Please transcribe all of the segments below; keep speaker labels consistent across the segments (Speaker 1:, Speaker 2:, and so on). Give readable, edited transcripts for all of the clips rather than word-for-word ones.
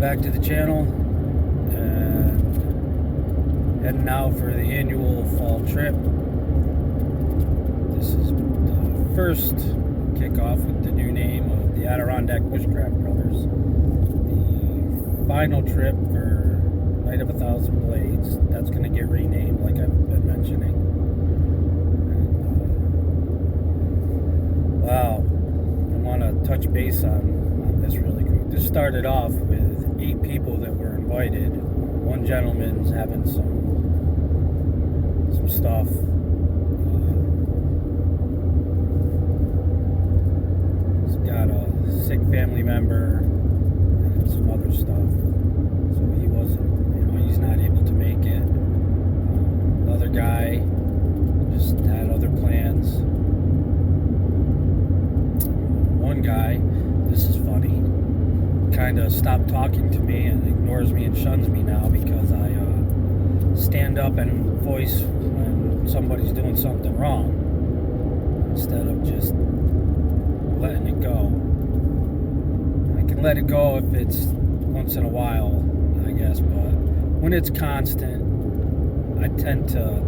Speaker 1: back to the channel, and heading out for the annual fall trip. This is the first kickoff with the new name of the Adirondack Bushcraft Brothers. The final trip for Night of 1,000 Blades, that's going to get renamed like I've been mentioning. And, wow, I want to touch base on this really quick. This started off with 8 people that were invited. One gentleman's having some stuff. He's got a sick family member and some other stuff, so he wasn't, he's not able to make it. The other guy just had other plans. One guy, this is funny, kind of stopped talking to me and ignores me and shuns me now because I stand up and voice when somebody's doing something wrong instead of just letting it go. I can let it go if it's once in a while, I guess, but when it's constant, I tend to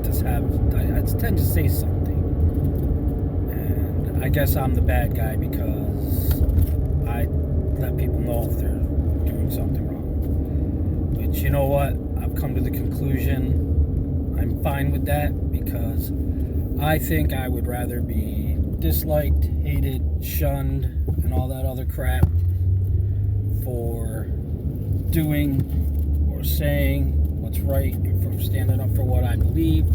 Speaker 1: say something, and I guess I'm the bad guy because I let people know if they're doing something wrong. But you know what? I've come to the conclusion I'm fine with that, because I think I would rather be disliked, hated, shunned, and all that other crap for doing or saying what's right and for standing up for what I believe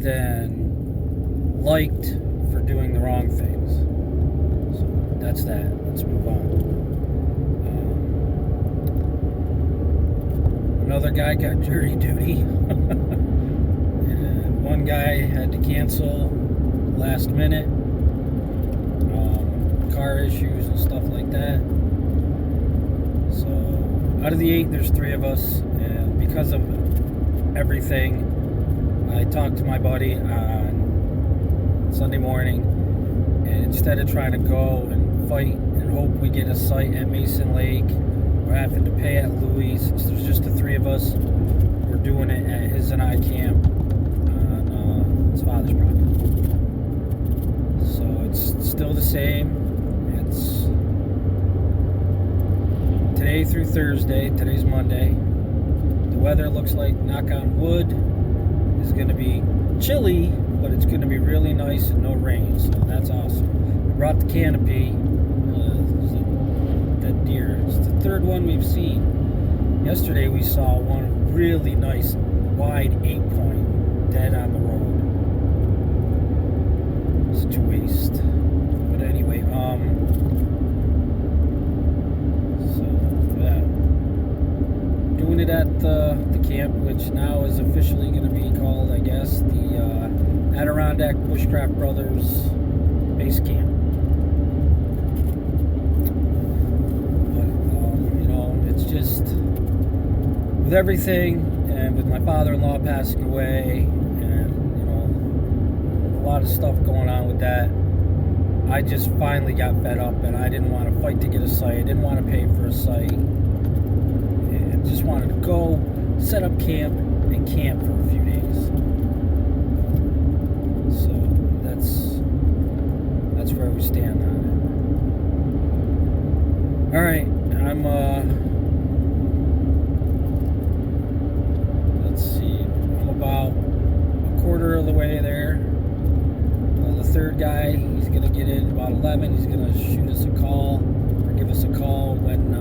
Speaker 1: than liked for doing the wrong things. So that's that. Let's move on. Another guy got jury duty. And one guy had to cancel last minute. Car issues and stuff like that. So out of the 8, there's 3 of us, and because of everything, I talked to my buddy on Sunday morning, and instead of trying to go and fight and hope we get a site at Mason Lake or having to pay at Louis, since there's just the 3 of us, we're doing it at his and I camp on his father's property. So it's still the same. It's today through Thursday. Today's Monday. The weather looks like, knock on wood, is going to be chilly, but it's going to be really nice and no rain, so that's awesome. I brought the canopy. There's a dead deer. It's the 3rd one we've seen. Yesterday we saw one really nice wide 8-point dead on the road. Such a waste. But anyway, doing it at the camp, which now is officially going to be called, I guess, the Adirondack Bushcraft Brothers base camp. But it's just with everything, and with my father-in-law passing away, and a lot of stuff going on with that, I just finally got fed up, and I didn't want to fight to get a site. I didn't want to pay for a site. Just wanted to go set up camp and camp for a few days. So that's where we stand on it. All right, let's see, I'm about a quarter of the way there. The 3rd guy, he's gonna get in about 11. He's gonna shoot us a call or give us a call when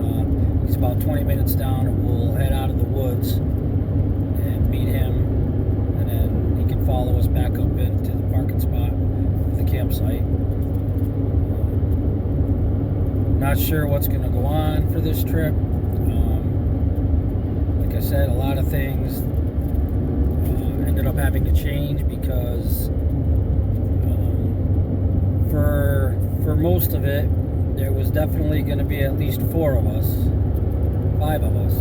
Speaker 1: he's about 20 minutes down, and we'll head out of the woods and meet him, and then he can follow us back up into the parking spot at the campsite. Not sure what's going to go on for this trip. Like I said, a lot of things ended up having to change because for most of it, there was definitely going to be at least 4 of us. 5 of us,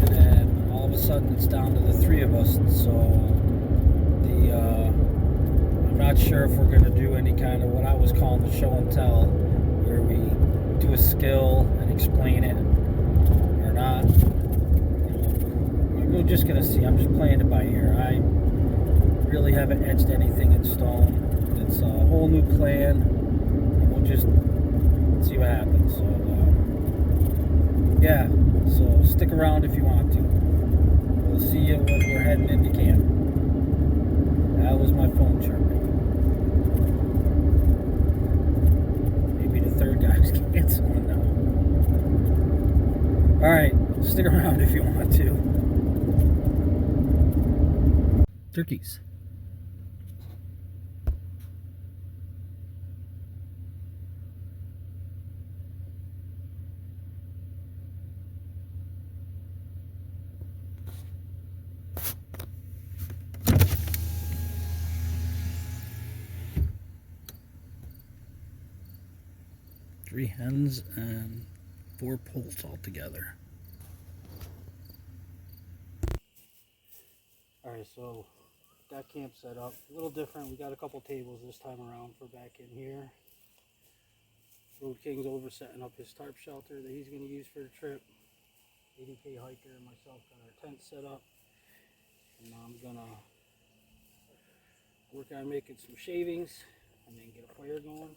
Speaker 1: and then all of a sudden it's down to the 3 of us. So I'm not sure if we're going to do any kind of what I was calling the show and tell, where we do a skill and explain it not. We're just gonna see. I'm just playing it by ear. I really haven't etched anything in stone. It's a whole new plan. We'll just see what happens. So yeah. So stick around if you want to. We'll see you when we're heading into camp. That was my phone chirping. Maybe the third guy's canceling now. All right. Stick around if you want to. Turkeys. Three hens and 4 poults altogether. Alright, so got camp set up. A little different. We got a couple tables this time around for back in here. Road King's over setting up his tarp shelter that he's going to use for the trip. 80K hiker and myself got our tent set up. And now I'm going to work on making some shavings and then get a fire going.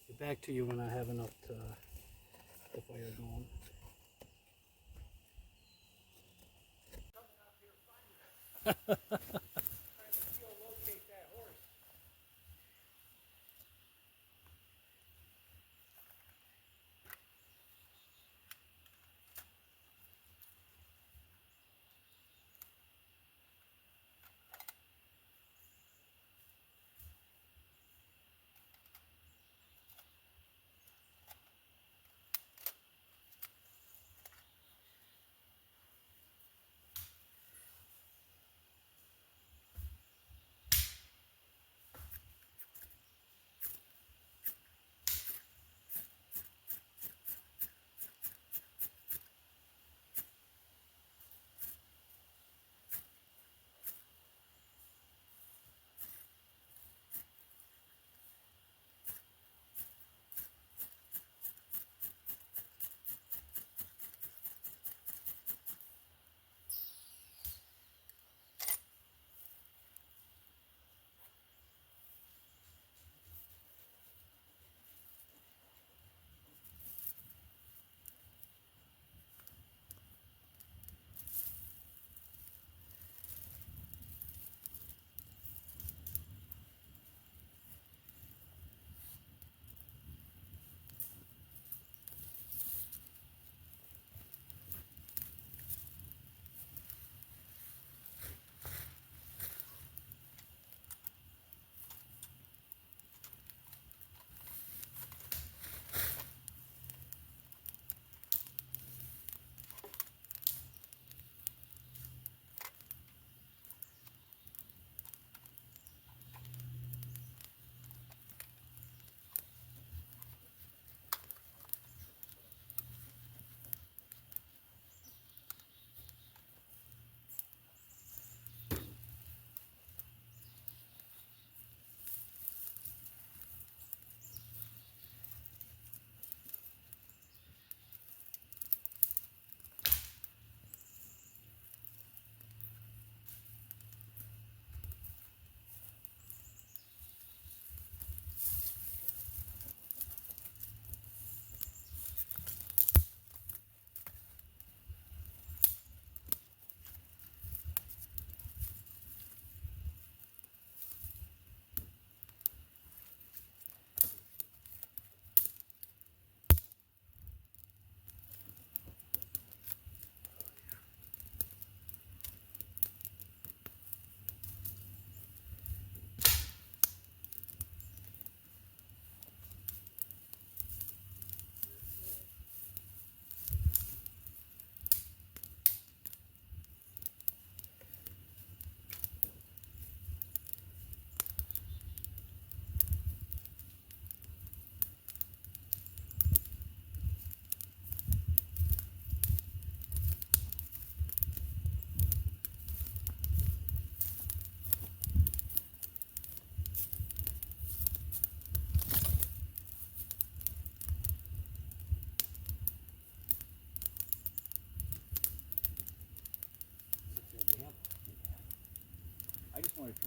Speaker 1: Get back to you when I have enough to the fire going.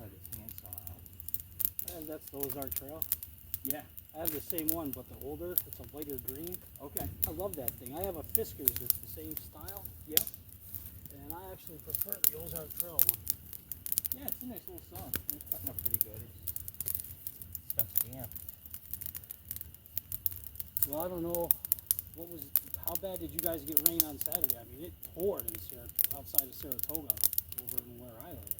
Speaker 2: try this handsaw out.
Speaker 3: That's the Ozark Trail.
Speaker 2: Yeah.
Speaker 3: I have the same one, but the older, it's a lighter green.
Speaker 2: Okay.
Speaker 3: I love that thing. I have a Fiskars that's the same style.
Speaker 2: Yeah.
Speaker 3: And I actually prefer the Ozark Trail one.
Speaker 2: Yeah, it's a nice little saw. It's cutting up pretty good. Stuff's damp.
Speaker 3: Well, I don't know. How bad did you guys get rain on Saturday? I mean, it poured outside of Saratoga over where I live.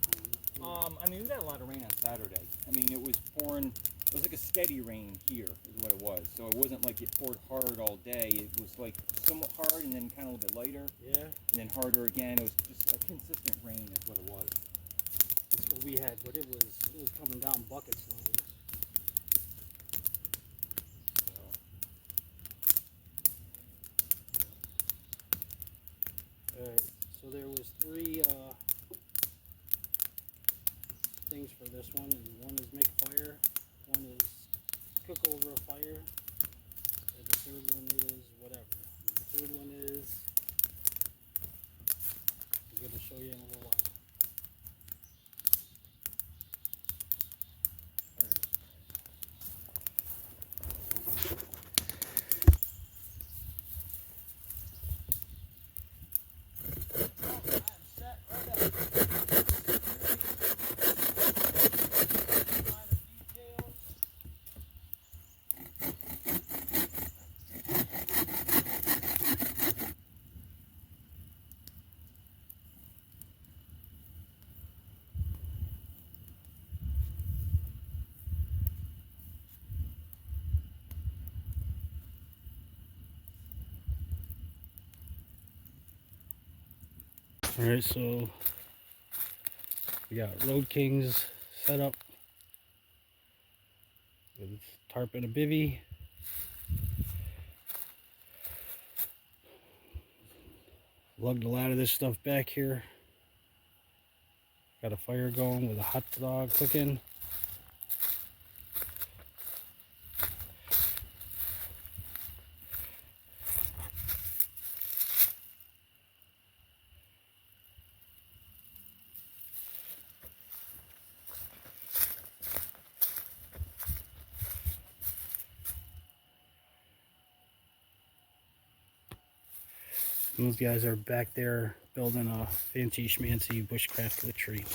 Speaker 2: I mean, we got a lot of rain on Saturday. I mean, it was pouring. It was like a steady rain here, is what it was. So it wasn't like it poured hard all day. It was like somewhat hard and then kind of a little bit lighter.
Speaker 3: Yeah.
Speaker 2: And then harder again. It was just a consistent rain, is what it was.
Speaker 3: That's what we had, but it was coming down buckets loads. Alright, so there was 3 things for this one, and one is make fire, one is cook over a fire, and the third one is whatever. And the third one is I'm going to show you in a little while. Alright, so we got Road Kings set up with tarp and a bivvy. Lugged a lot of this stuff back here. Got a fire going with a hot dog cooking. Those guys are back there building a fancy schmancy bushcraft retreat.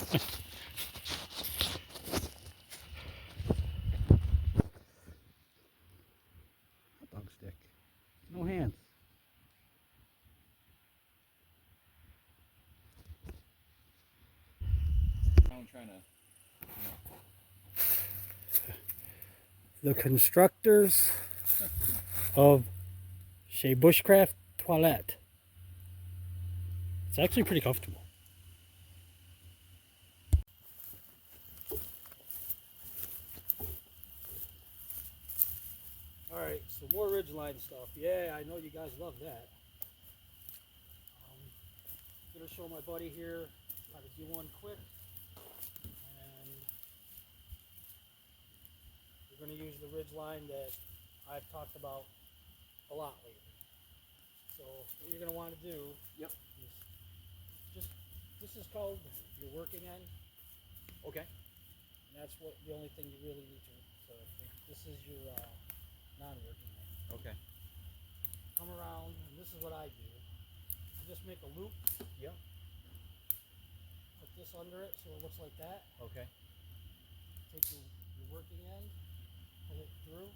Speaker 3: Hot dog stick. No hands.
Speaker 2: I'm trying to.
Speaker 3: The constructors of Chez Bushcraft Toilette. It's actually pretty comfortable. Alright, so more ridgeline stuff. Yeah, I know you guys love that. I'm going to show my buddy here how to do one quick. And we're going to use the ridgeline that I've talked about a lot lately. So what you're going to want to do,
Speaker 2: Yep.
Speaker 3: this is called your working end.
Speaker 2: Okay.
Speaker 3: And that's the only thing you really need to. So this is your non-working end.
Speaker 2: Okay.
Speaker 3: Come around, and this is what I do. I just make a loop.
Speaker 2: Yep.
Speaker 3: Put this under it so it looks like that.
Speaker 2: Okay.
Speaker 3: Take your working end, pull it through.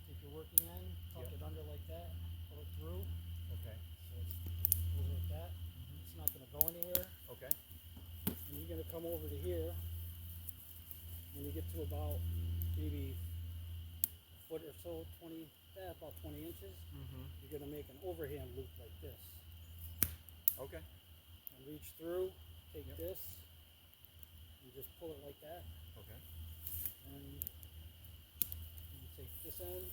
Speaker 3: Take your working end, tuck it under like that, pull it through.
Speaker 2: Okay.
Speaker 3: So it goes like that. It's not going to go anywhere.
Speaker 2: Okay.
Speaker 3: And you're going to come over to here. When you get to about maybe a foot or so, about 20 inches, you're going to make an overhand loop like this.
Speaker 2: Okay.
Speaker 3: And reach through, take this, and just pull it like that.
Speaker 2: Okay.
Speaker 3: And you take this end.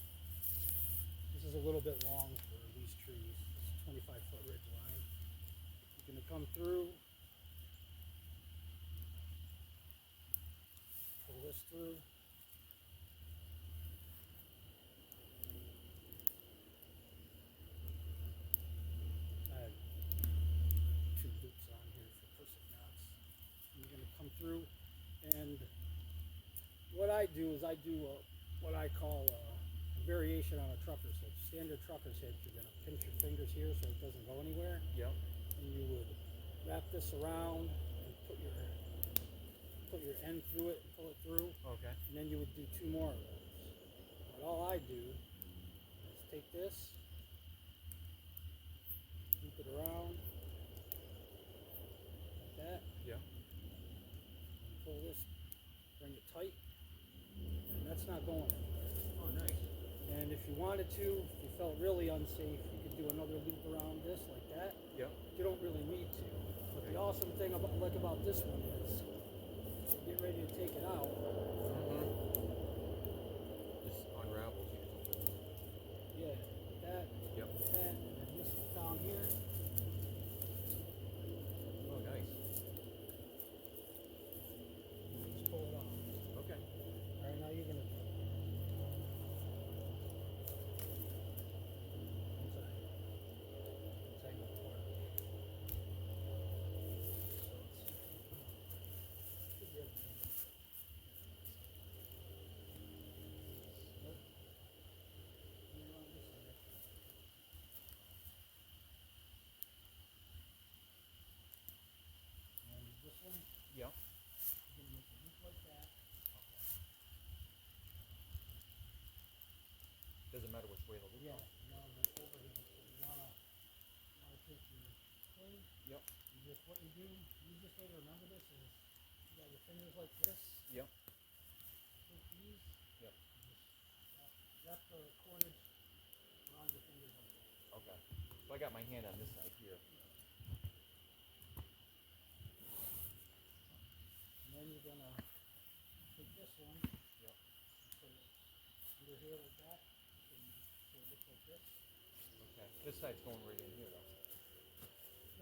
Speaker 3: This is a little bit long for these trees. It's a 25-foot ridge line. You're going to come through, pull this through. through. And what I do is I do what I call a variation on a trucker's hitch. Standard trucker's hitch, you're going to pinch your fingers here so it doesn't go anywhere.
Speaker 2: Yep.
Speaker 3: And you would wrap this around and put your end through it and pull it through.
Speaker 2: Okay.
Speaker 3: And then you would do 2 more of those. But all I do is take this, loop it around like that.
Speaker 2: Yeah.
Speaker 3: And pull this, bring it tight, and that's not going anywhere.
Speaker 2: Oh, nice.
Speaker 3: And if you wanted to, if you felt really unsafe, you could do another loop around this like that.
Speaker 2: Yep.
Speaker 3: You don't really need to. But the awesome thing about this one is, you get ready to take it out.
Speaker 2: Just unravels. You just open it.
Speaker 3: Yeah, like that.
Speaker 2: Yep.
Speaker 3: Like that. And this is down here.
Speaker 2: Oh, nice.
Speaker 3: Just pull it off.
Speaker 2: Okay.
Speaker 3: All right, now you're gonna. This one,
Speaker 2: Yep.
Speaker 3: you're gonna make a loop like that.
Speaker 2: Doesn't matter which way the loop
Speaker 3: Yeah,
Speaker 2: goes.
Speaker 3: now the overhand. So you wanna take your thing.
Speaker 2: Yep.
Speaker 3: And just what you do, the easiest way to remember this is you got your fingers like this.
Speaker 2: Yep.
Speaker 3: Take these.
Speaker 2: Yep.
Speaker 3: And just wrap the cordage around your fingers like that.
Speaker 2: Okay. So I got my hand on this side here.
Speaker 3: And then you're gonna take this one.
Speaker 2: Yep.
Speaker 3: And put it under here like that. So it looks like this.
Speaker 2: Okay. This side's going right in here, though.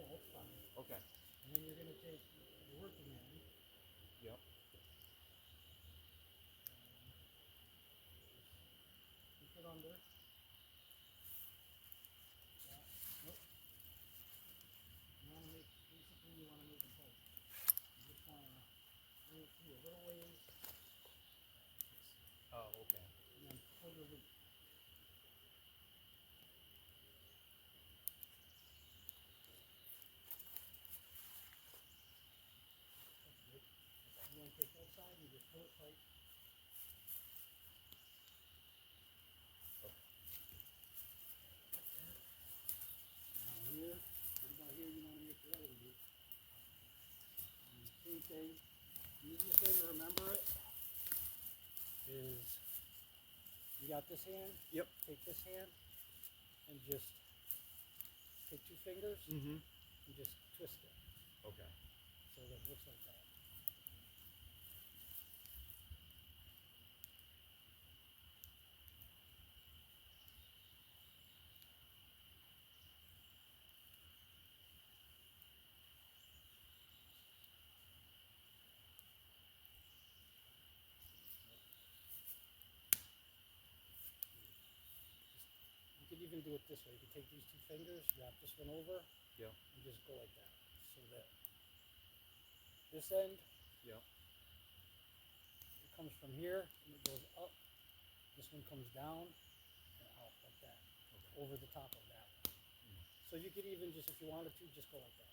Speaker 3: Yeah, that's fine.
Speaker 2: Okay.
Speaker 3: And then you're gonna take the working end.
Speaker 2: Yep.
Speaker 3: Keep it under. Nope. Basically you wanna make them tight. You just wanna bring it through a little ways
Speaker 2: Oh, okay.
Speaker 3: and then pull your loop. That's good. And then take that side and just pull it tight. Now here, what about here you want to make your other loop. And same thing, the easiest way to remember it is you got this hand,
Speaker 2: Yep.
Speaker 3: take this hand and just take 2 fingers
Speaker 2: Mm-hmm.
Speaker 3: and just twist it
Speaker 2: Okay.
Speaker 3: so that it looks like that. You could even do it this way. You could take these 2 fingers, wrap this one over,
Speaker 2: Yep.
Speaker 3: and just go like that. So that this end,
Speaker 2: Yep.
Speaker 3: it comes from here and it goes up. This one comes down and out like that, over the top of that one. So you could even just, if you wanted to, just go like that.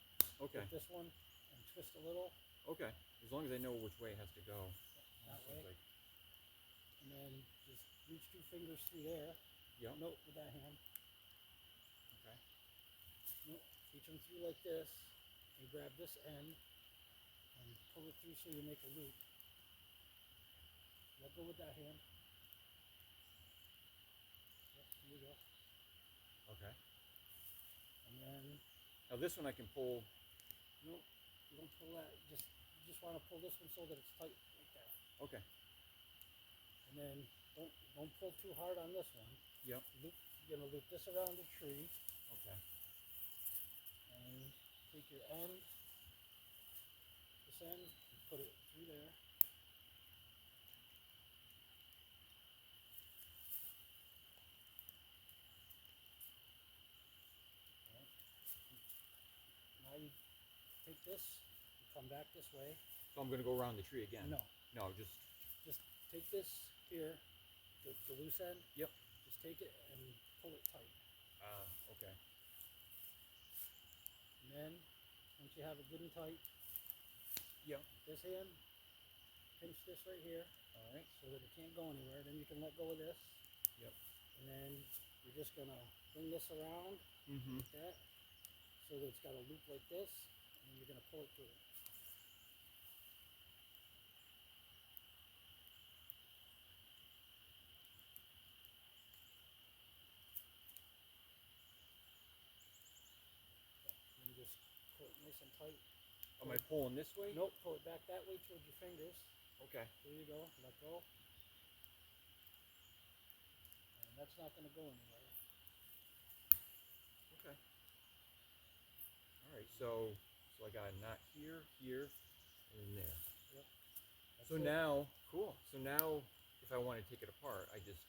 Speaker 2: Okay.
Speaker 3: Take this one and twist a little,
Speaker 2: Okay. As long as I know which way it has to go.
Speaker 3: that
Speaker 2: Seems
Speaker 3: way,
Speaker 2: like-
Speaker 3: and then just reach 2 fingers through there.
Speaker 2: Yep.
Speaker 3: Note with that hand.
Speaker 2: Okay.
Speaker 3: Nope. Reach them through like this, and grab this end, and pull it through so you make a loop. Let go with that hand. Yep, here you go.
Speaker 2: Okay.
Speaker 3: And then,
Speaker 2: Now this one I can pull.
Speaker 3: nope, you don't pull that. You just want to pull this one so that it's tight like that.
Speaker 2: Okay.
Speaker 3: And then don't pull too hard on this one.
Speaker 2: Yep.
Speaker 3: You're gonna loop this around the tree,
Speaker 2: Okay.
Speaker 3: and take your end, this end, and put it through there. Now you take this, you come back this way,
Speaker 2: So I'm going to go around the tree again.
Speaker 3: No.
Speaker 2: No, just.
Speaker 3: Just take this here, the loose end.
Speaker 2: Yep.
Speaker 3: Just take it and pull it tight.
Speaker 2: Okay.
Speaker 3: And then, once you have it good and tight,
Speaker 2: Yep.
Speaker 3: this hand, pinch this right here.
Speaker 2: All right.
Speaker 3: So that it can't go anywhere. Then you can let go of this.
Speaker 2: Yep.
Speaker 3: And then you're just going to bring this around like that. So that it's got a loop like this. And you're going to pull it through. And just pull it nice and tight.
Speaker 2: Am I pulling this way?
Speaker 3: Nope, pull it back that way towards your fingers.
Speaker 2: Okay.
Speaker 3: There you go, let go. And that's not going to go anywhere.
Speaker 2: Okay. All right. So I got a knot here, here, and there.
Speaker 3: Yep.
Speaker 2: So now, cool. So now, if I want to take it apart, I just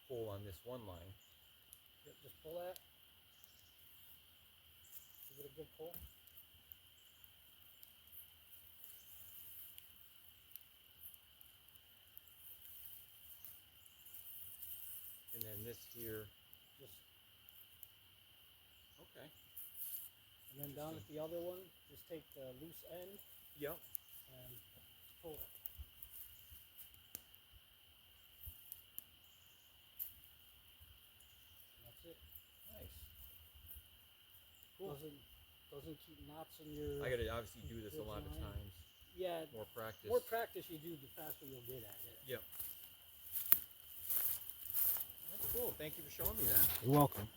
Speaker 2: pull on this one line.
Speaker 3: Yep, just pull that. Give it a good pull.
Speaker 2: And then this here.
Speaker 3: Just,
Speaker 2: Okay.
Speaker 3: and then down at the other one, just take the loose end
Speaker 2: Yep.
Speaker 3: and pull it. And that's it.
Speaker 2: Nice. Cool.
Speaker 3: Doesn't keep knots in your.
Speaker 2: I got to obviously do this a lot of
Speaker 3: line.
Speaker 2: times.
Speaker 3: Yeah.
Speaker 2: More practice.
Speaker 3: More practice you do, the faster you'll get at it.
Speaker 2: Yep. That's cool. Thank you for showing me that.
Speaker 3: You're welcome.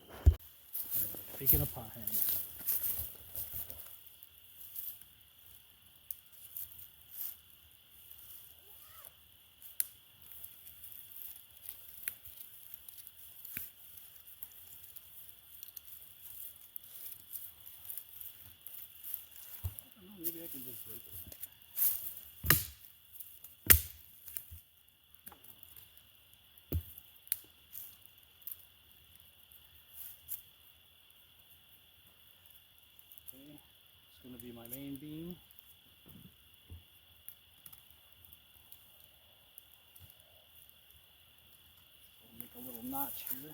Speaker 3: Speaking of pot hanging. I don't know, maybe I can just break it. Okay, it's going to be my main beam. I'll make a little notch here.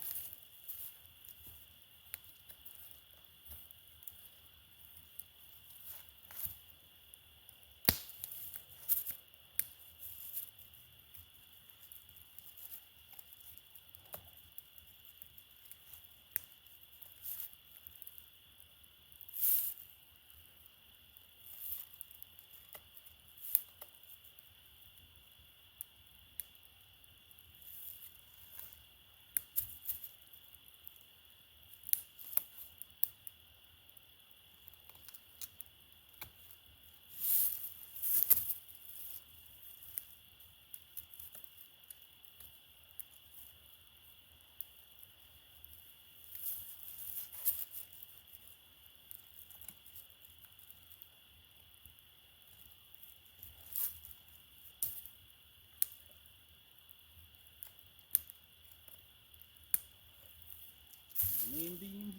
Speaker 3: Main beam.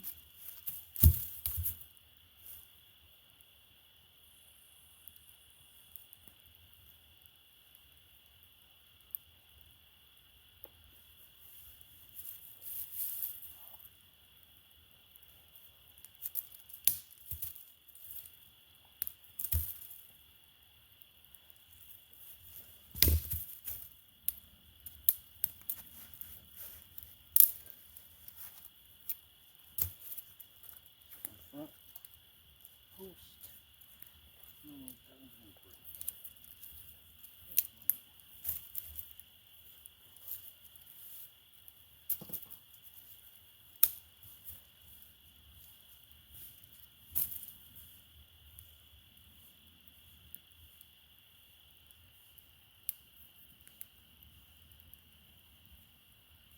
Speaker 3: Front post. No, that one's going to break.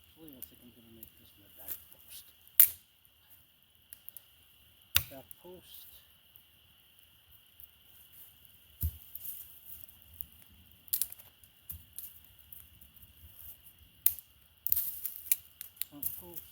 Speaker 3: Actually, I think I'm going to make this my back post. Back post. Front post.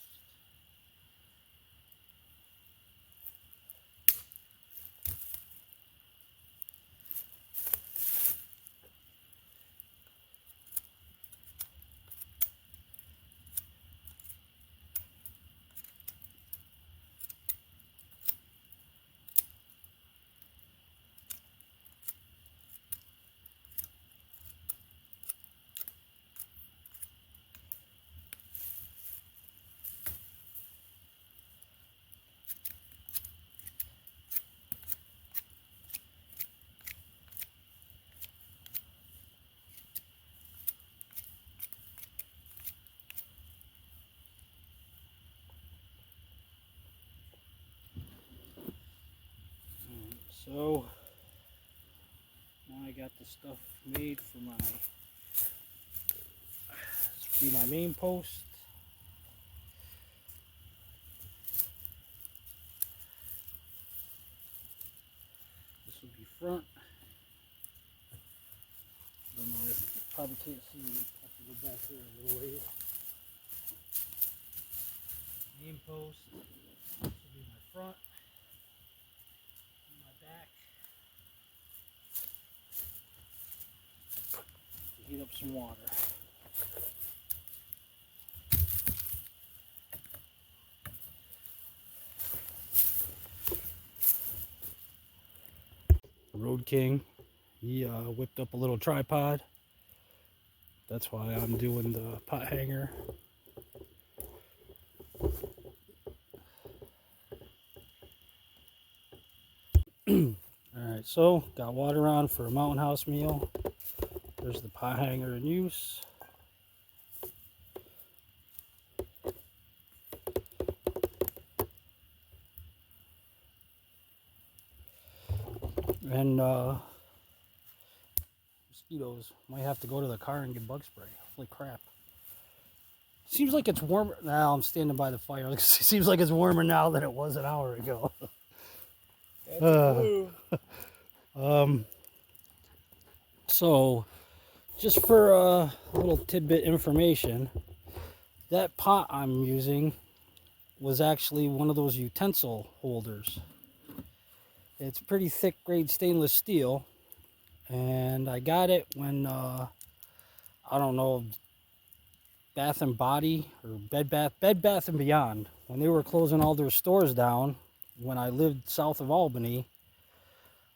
Speaker 3: So now I got the stuff made for my, this will be my main post. This will be front. I don't know if you probably can't see me. I have to go back here a little ways. Main post. This will be my front. And my back. To heat up some water. Road King, he whipped up a little tripod. That's why I'm doing the pot hanger. Alright, so got water on for a mountain house meal. There's the pot hanger in use. And mosquitoes. Might have to go to the car and get bug spray. Holy crap. Seems like it's warmer. Now I'm standing by the fire. It seems like it's warmer now than it was an hour ago.
Speaker 2: That's a clue.
Speaker 3: So, just for a little tidbit information, that pot I'm using was actually one of those utensil holders. It's pretty thick grade stainless steel, and I got it when I don't know, Bath and Body or Bed Bath and Beyond, when they were closing all their stores down. When I lived south of Albany,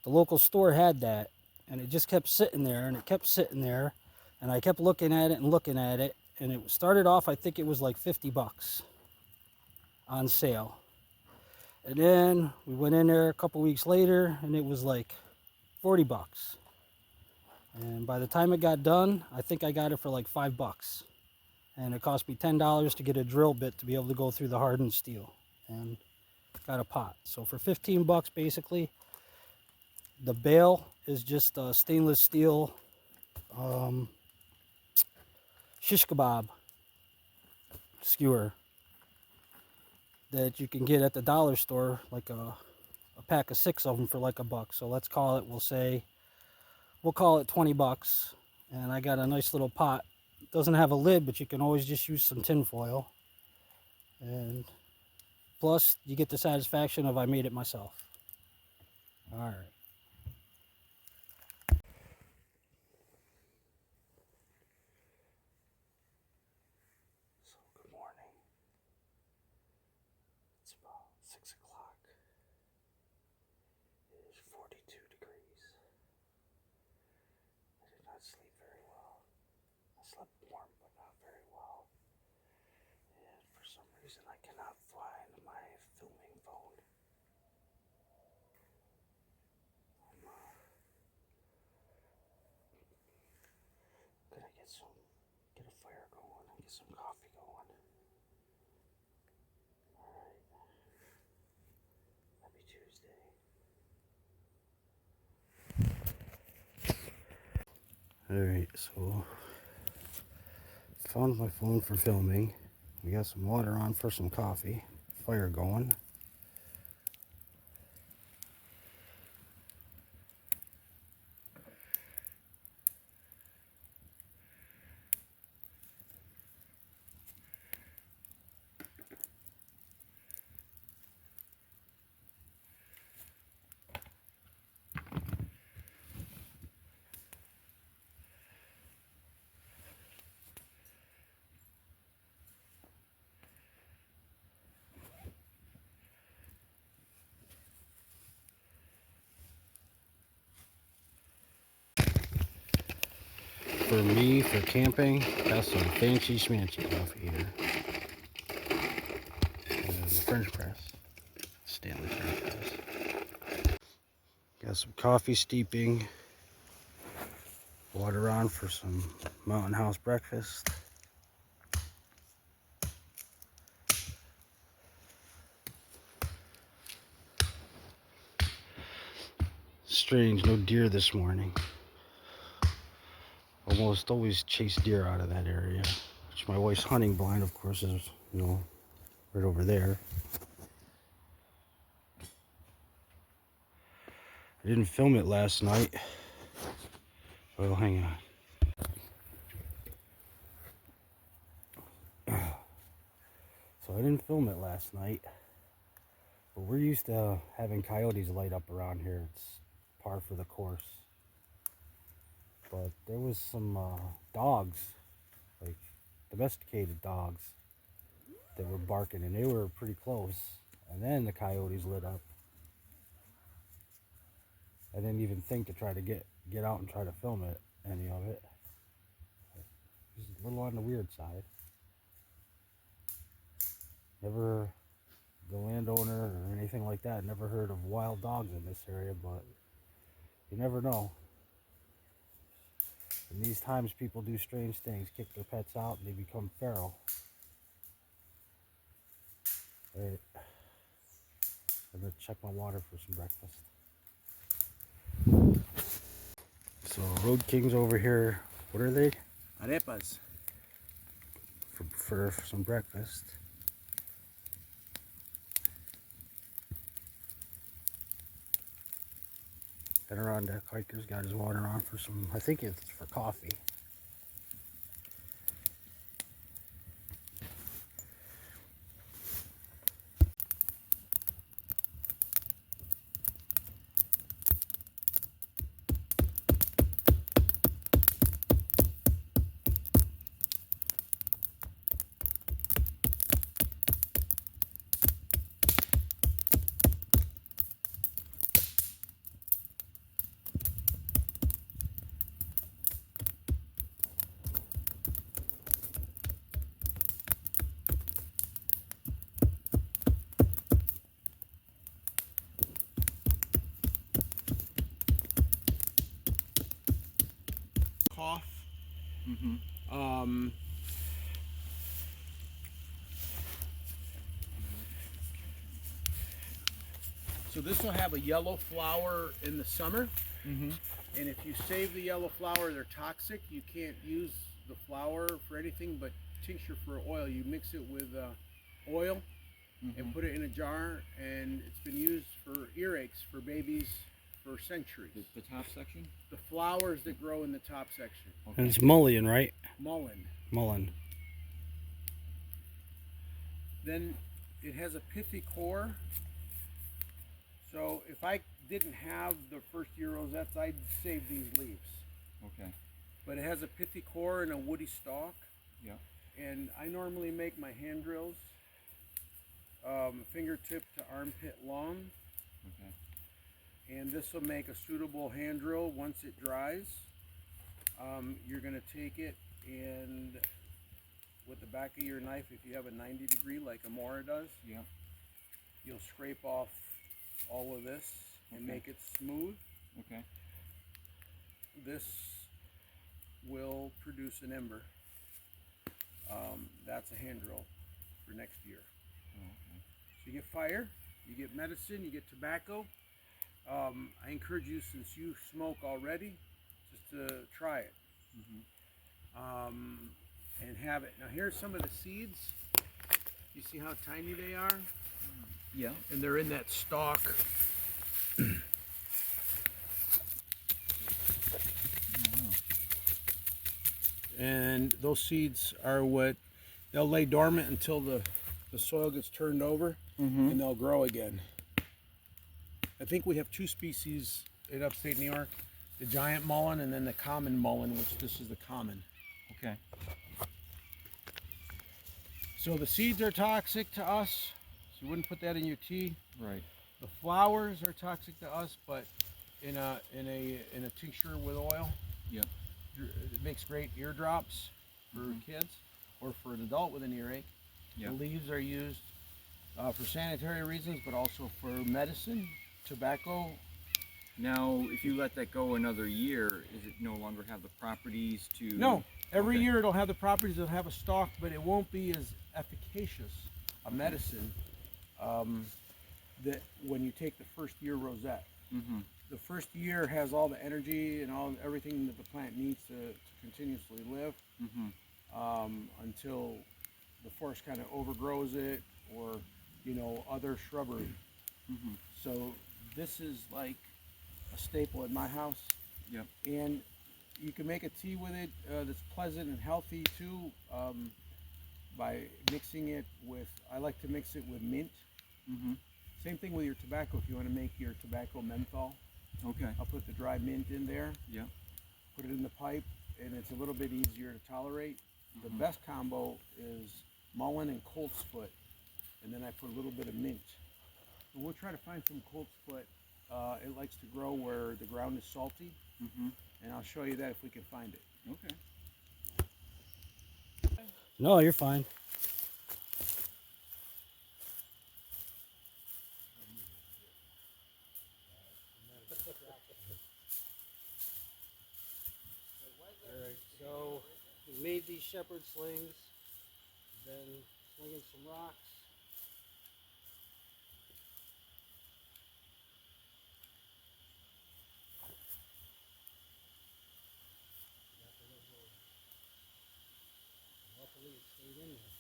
Speaker 3: the local store had that, and it just kept sitting there, and it kept sitting there, and I kept looking at it and looking at it, and it started off, I think it was like 50 bucks on sale. And then we went in there a couple weeks later, and it was like 40 bucks. And by the time it got done, I think I got it for like 5 bucks. And it cost me $10 to get a drill bit to be able to go through the hardened steel. And got a pot. So for 15 bucks basically, the bail is just a stainless steel shish kebab skewer that you can get at the dollar store, like a pack of 6 of them for like $1. So let's call it, we'll call it 20 bucks. And I got a nice little pot. It doesn't have a lid, but you can always just use some tin foil. And plus, you get the satisfaction of I made it myself. All right. So good morning. It's about 6 o'clock. It is 42 degrees. I did not sleep very well. I slept warm, but not very well. And for some reason, I cannot find my filming phone. I'm gonna get a fire going and get some coffee going. Alright. Happy Tuesday. Alright, so found my phone for filming. We got some water on for some coffee. Fire going. For me, for camping, got some fancy schmancy coffee here. French press. Stanley French press. Got some coffee steeping. Water on for some mountain house breakfast.
Speaker 1: Strange, no deer this morning. Almost always chase deer out of that area. Which my wife's hunting blind, of course, is, you know, right over there. I didn't film it last night. Well, hang on. So I didn't film it last night. But we're used to having coyotes light up around here. It's par for the course. But there was some dogs, like domesticated dogs, that were barking, and they were pretty close. And then the coyotes lit up. I didn't even think to try to get out and try to film it, any of it. It was a little on the weird side. Never, the landowner or anything like that, never heard of wild dogs in this area, but you never know. In these times, people do strange things, kick their pets out, and they become feral. Alright, I'm gonna check my water for some breakfast. So Road King's over here. What are they?
Speaker 2: Arepas.
Speaker 1: For some breakfast. Adirondack hiker's got his water on for some, I think it's for coffee.
Speaker 4: Cough.
Speaker 2: Mm-hmm.
Speaker 4: So this will have a yellow flower in the summer,
Speaker 2: Mm-hmm.
Speaker 4: and if you save the yellow flower, they're toxic. You can't use the flower for anything but tincture for oil. You mix it with oil and put it in a jar, and it's been used for earaches for babies for centuries.
Speaker 2: The top section?
Speaker 4: The flowers that grow in the top section.
Speaker 2: Okay.
Speaker 1: And it's mullein, right?
Speaker 4: Mullein.
Speaker 1: Mullein.
Speaker 4: Then it has a pithy core. So if I didn't have the first year rosettes, I'd save these leaves.
Speaker 2: Okay.
Speaker 4: But it has a pithy core and a woody stalk.
Speaker 2: Yeah.
Speaker 4: And I normally make my hand drills fingertip to armpit long.
Speaker 2: Okay.
Speaker 4: And this will make a suitable hand drill once it dries. You're going to take it and with the back of your knife, if you have a 90 degree like a Mora does,
Speaker 2: Yeah.
Speaker 4: you'll scrape off all of this and
Speaker 2: Okay.
Speaker 4: make it smooth.
Speaker 2: Okay.
Speaker 4: This will produce an ember. That's a hand drill for next year.
Speaker 2: Oh, okay.
Speaker 4: So you get fire, you get medicine, you get tobacco. I encourage you, since you smoke already, just to try it. And have it. Now here's some of the seeds. You see how tiny they are?
Speaker 2: Yeah.
Speaker 4: And they're in that stalk. And those seeds are what they'll lay dormant until the soil gets turned over, and they'll grow again. I think we have two species in upstate New York, the giant mullein and then the common mullein, which this is the common.
Speaker 2: Okay.
Speaker 4: So the seeds are toxic to us, so you wouldn't put that in your tea.
Speaker 2: Right.
Speaker 4: The flowers are toxic to us, but in a tincture with oil,
Speaker 2: Yeah.
Speaker 4: it makes great eardrops for kids or for an adult with an earache.
Speaker 2: Yeah.
Speaker 4: The leaves are used for sanitary reasons, but also for medicine, tobacco.
Speaker 2: Now, if you let that go another year, is it no longer have the properties to?
Speaker 4: No, every
Speaker 2: Okay.
Speaker 4: year it'll have the properties, it'll have a stalk, but it won't be as efficacious a medicine that when you take the first year rosette. The first year has all the energy and everything that the plant needs to continuously live until the forest kind of overgrows it, or other shrubbery. So this is like a staple in my house.
Speaker 2: Yep.
Speaker 4: And you can make a tea with it that's pleasant and healthy too, by mixing it with, I like to mix it with mint. Same thing with your tobacco. If you want to make your tobacco menthol,
Speaker 2: Okay.
Speaker 4: I'll put the dry mint in there,
Speaker 2: Yep.
Speaker 4: put it in the pipe, and it's a little bit easier to tolerate. The best combo is mullein and coltsfoot, and then I put a little bit of mint. And we'll try to find some coltsfoot. It likes to grow where the ground is salty, and I'll show you that if we can find it.
Speaker 2: Okay.
Speaker 1: No, you're fine.
Speaker 3: Alright, so we made these shepherd slings, then slinging some rocks. Luckily it stayed in there.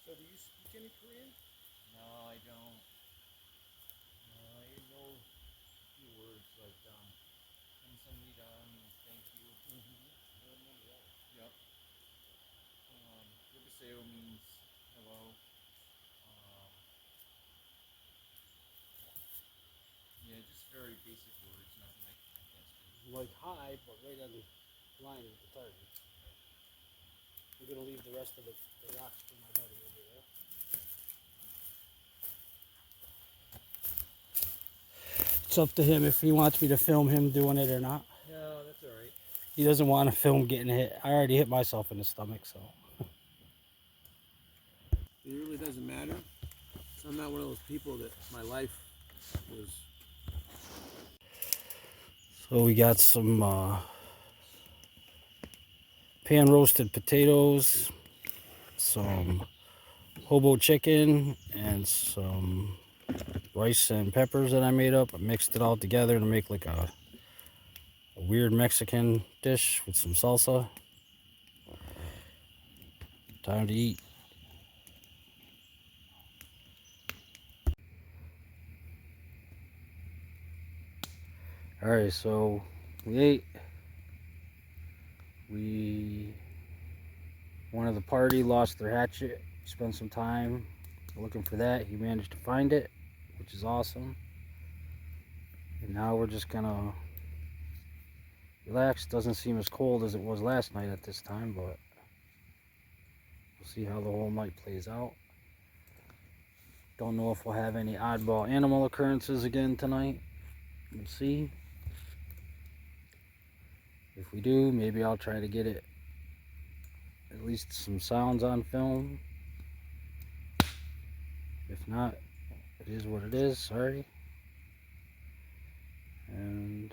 Speaker 4: So do you speak any Korean?
Speaker 2: No, I don't. I know a few words like 감사합니다 means thank you. Yep. 여보세요 means hello. Yeah, just very basic words, nothing I can't speak.
Speaker 3: Like hi, but right on the line with the target. We're gonna leave the rest of the rocks for my buddy over there. It's up to him if he wants me to film him doing it or not.
Speaker 2: No, that's all right.
Speaker 3: He doesn't want to film getting hit. I already hit myself in the stomach, so.
Speaker 4: It really doesn't matter. So I'm not one of those people that my life was.
Speaker 3: So we got some pan roasted potatoes, some hobo chicken, and some rice and peppers that I made up. I mixed it all together to make like a weird Mexican dish with some salsa. Time to eat. Alright, so we ate. One of the party lost their hatchet. Spent some time looking for that. He managed to find it, which is awesome. And now we're just gonna relax. Doesn't seem as cold as it was last night at this time, but we'll see how the whole night plays out. Don't know if we'll have any oddball animal occurrences again tonight. We'll see. If we do, maybe I'll try to get it at least some sounds on film. If not, it is what it is. Sorry. And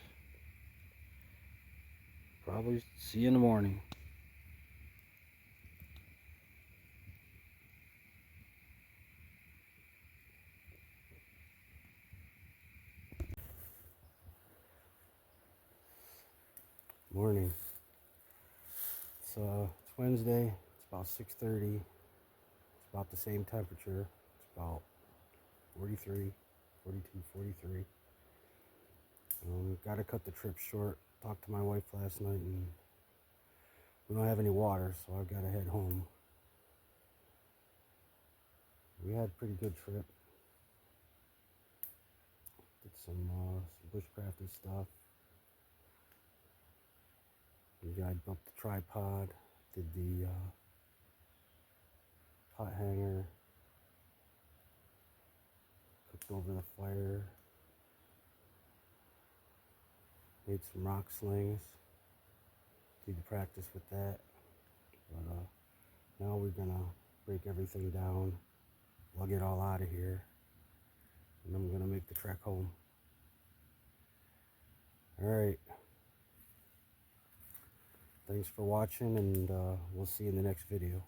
Speaker 3: probably see you in the morning. Morning. It's Wednesday. It's about 6:30. It's about the same temperature. It's about 43, 42, 43. Got to cut the trip short. Talked to my wife last night, and we don't have any water, so I've got to head home. We had a pretty good trip.
Speaker 1: some bushcrafted stuff. I built the tripod, did the pot hanger, cooked over the fire, made some rock slings, did practice with that. But now we're gonna break everything down, lug it all out of here, and I'm gonna make the trek home. Alright, thanks for watching, and we'll see you in the next video.